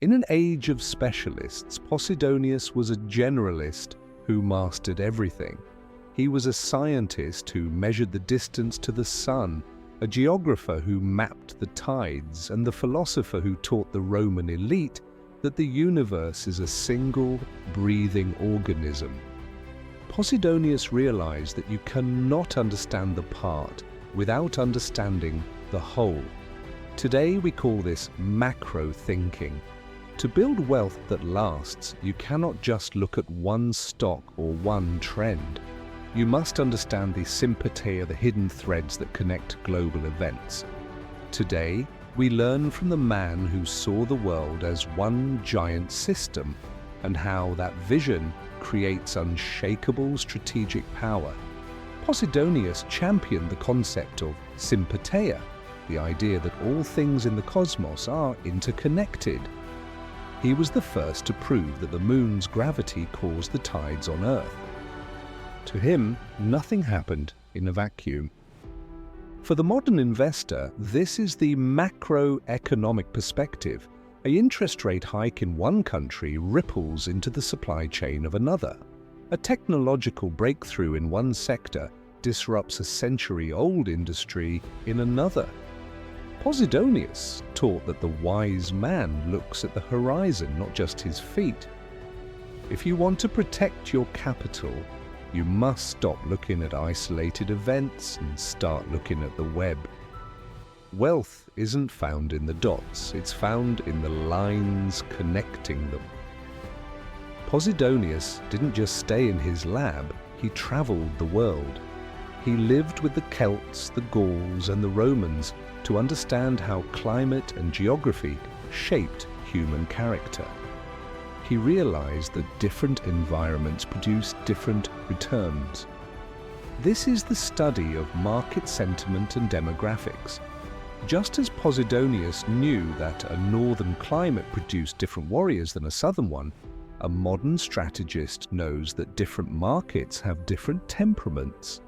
In an age of specialists, Posidonius was a generalist who mastered everything. He was a scientist who measured the distance to the sun, a geographer who mapped the tides, and the philosopher who taught the Roman elite that the universe is a single, breathing organism. Posidonius realized that you cannot understand the part without understanding the whole. Today we call this macro thinking. To build wealth that lasts, you cannot just look at one stock or one trend. You must understand the sympatheia, the hidden threads that connect global events. Today, we learn from the man who saw the world as one giant system and how that vision creates unshakable strategic power. Posidonius championed the concept of sympatheia, the idea that all things in the cosmos are interconnected. He was the first to prove that the moon's gravity caused the tides on Earth. To him, nothing happened in a vacuum. For the modern investor, this is the macroeconomic perspective. An interest rate hike in one country ripples into the supply chain of another. A technological breakthrough in one sector disrupts a century-old industry in another. Posidonius taught that the wise man looks at the horizon, not just his feet. If you want to protect your capital, you must stop looking at isolated events and start looking at the web. Wealth isn't found in the dots, it's found in the lines connecting them. Posidonius didn't just stay in his lab, he traveled the world. He lived with the Celts, the Gauls, and the Romans to understand how climate and geography shaped human character. He realized that different environments produce different returns. This is the study of market sentiment and demographics. Just as Posidonius knew that a northern climate produced different warriors than a southern one, a modern strategist knows that different markets have different temperaments.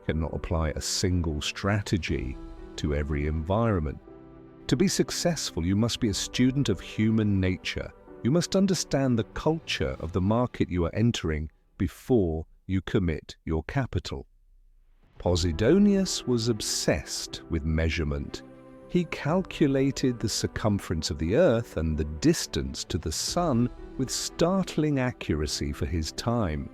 You cannot apply a single strategy to every environment. To be successful, you must be a student of human nature. You must understand the culture of the market you are entering before you commit your capital. Posidonius was obsessed with measurement. He calculated the circumference of the Earth and the distance to the Sun with startling accuracy for his time.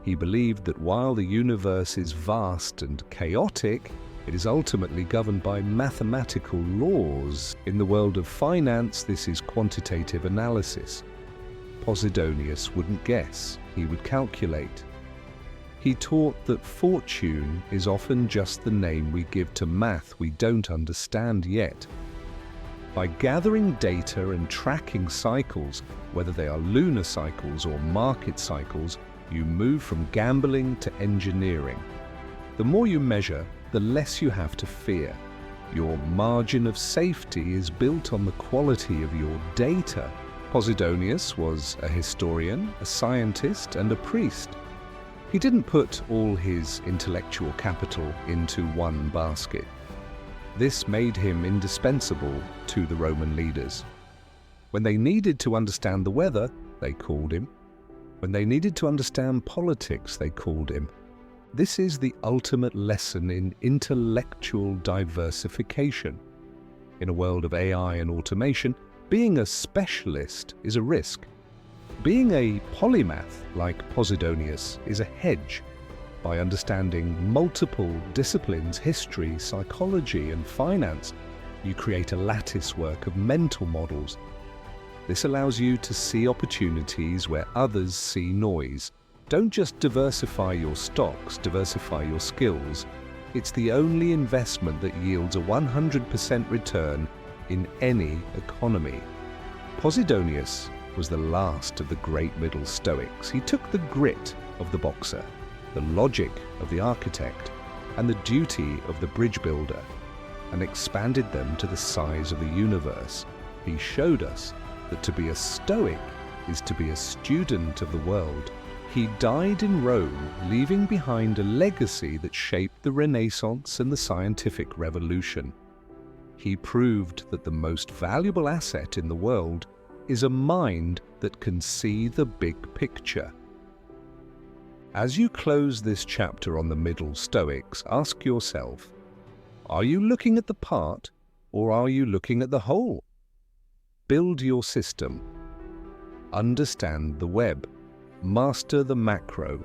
He believed that while the universe is vast and chaotic, it is ultimately governed by mathematical laws. In the world of finance, this is quantitative analysis. Posidonius wouldn't guess, he would calculate. He taught that fortune is often just the name we give to math we don't understand yet. By gathering data and tracking cycles, whether they are lunar cycles or market cycles, you move from gambling to engineering. The more you measure, the less you have to fear. Your margin of safety is built on the quality of your data. Posidonius was a historian, a scientist, and a priest. He didn't put all his intellectual capital into one basket. This made him indispensable to the Roman leaders. When they needed to understand the weather, they called him. When they needed to understand politics, they called him. This is the ultimate lesson in intellectual diversification. In a world of AI and automation, being a specialist is a risk. Being a polymath like Posidonius is a hedge. By understanding multiple disciplines, history, psychology, and finance, you create a lattice work of mental models. This allows you to see opportunities where others see noise. Don't just diversify your stocks, diversify your skills. It's the only investment that yields a 100% return in any economy. Posidonius was the last of the great middle Stoics. He took the grit of the boxer, the logic of the architect, and the duty of the bridge builder, and expanded them to the size of the universe. He showed us that to be a Stoic is to be a student of the world. He died in Rome, leaving behind a legacy that shaped the Renaissance and the scientific revolution. He proved that the most valuable asset in the world is a mind that can see the big picture. As you close this chapter on the Middle Stoics, ask yourself, are you looking at the part or are you looking at the whole? Build your system. Understand the web. Master the macro